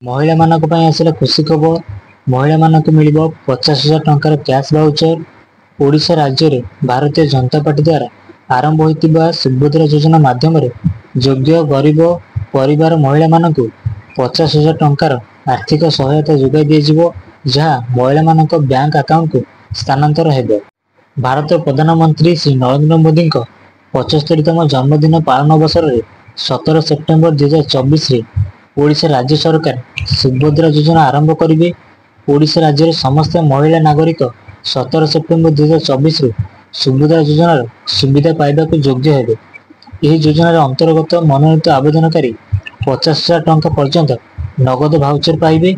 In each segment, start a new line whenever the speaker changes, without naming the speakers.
महिला मानक पई आसिला खुशी खबर। महिला मानक मिलिबो 50,000 टंकार कैश वाउचर। ओडिशा राज्य रे भारतीय जनता पार्टी द्वारा आरंभ होइतिबा सुभद्रा योजना माध्यम रे योग्य गरीब परिवार महिला मानक 50,000 टंकार आर्थिक सहायता जोगाई दिए जिवो, जहा महिला मानक बैंक अकाउंट को स्थानांतर हेबो। भारत प्रधानमंत्री श्री नरेंद्र मोदी 75तम जन्मदिन पालन अवसर में 17 सेप्टेम्बर 2024 रे ओडिशा राज्य सरकार सुभद्रा योजना आरंभ करेंगे। ओडिशा राज्य समस्त महिला नागरिक 17 सेप्टेम्बर 2024 रु सुभद्रा योजनार सुविधा पाइबा योग्य हेबे। यह योजनार अंतर्गत मनोनीत आवेदनकारी 50,000 टंका पर्यंत नगद भाउचर पाइबे।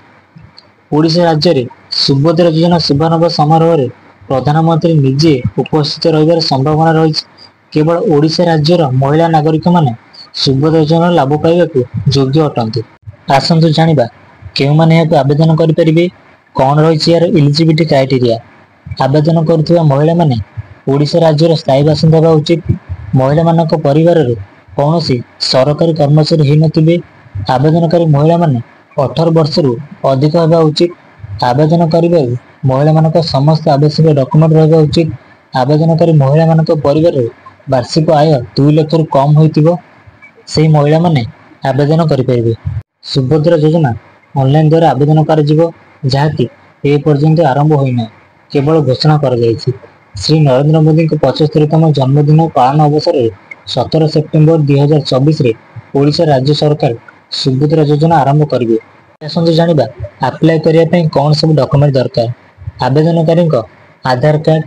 ओडिशा राज्य रे सुभद्रा योजना शुभारंभ समारोह रे प्रधानमंत्री निजे उपस्थित रहिबार संभावना रही। केवल ओडिशा राज्यर महिला नागरिक माने सुभद्रा योजना लाभ पाइबा योग्य अटंती। आसंतु जानिबा केउ माने याको आवेदन करि परिबे, कोन रहिछि यार एलिजिबिलिटी क्राइटेरिया। आवेदन करुवा महिला माने ओडिशा राज्यर स्थायी बासिंदा हेबा उचित। महिला मानक परिवार रे कौनसी सरकारी कर्मचारी हेइ नथिबे। आवेदनकारी महिला माने 18 वर्ष रु अधिक हेबा उचित। आवेदन करिबा महिला मानक समस्त आवश्यक डॉक्यूमेंट रहबा उचित। आवेदनकारी महिला मानक परिवार रे वार्षिक आय 2 लाख रु कम होइतिबो, सेही महिला माने आवेदन करि परिबे। सुभद्रा योजना ऑनलाइन द्वारा आवेदन करजिवो, जहाकि ए पर्यंत आरंभ होइना, केवल घोषणा कर जायछि। श्री नरेंद्र मोदी 75तम जन्मदिन पालन अवसर में 17 सेप्टेम्बर 2024 रे ओडिशा राज्य सरकार सुभद्रा योजना आरंभ करेंगे। आसंतु जानिबा अप्लाई करिया पई कोन सब डॉक्यूमेंट दरकार। आवेदनकारी आधार कार्ड,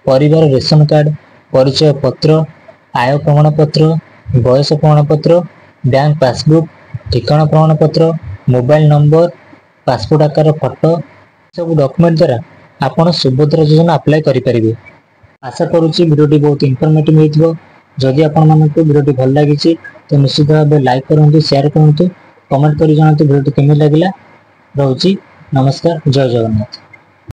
परिवार रेशन कार्ड, परिचय पत्र, आय प्रमाण पत्र, बयस प्रमाण पत्र, बैंक पासबुक, ठिकाना प्रमाण पत्र, मोबाइल नंबर, पासपोर्ट आकार फोटो, सब डॉक्यूमेंट द्वारा आपण सुभद्रा योजना अप्लाई करि परिबे। आशा करूची वीडियोटी बहुत इनफॉर्मेटिव हेतिबो। जदि आपण मानक वीडियोटी भल लागिछि तो निश्चित भाबे लाइक करंतु, शेयर करंतु, कमेंट करि जणातु वीडियोटी केमि लागिला। रहूची नमस्कार, जय जगन्नाथ।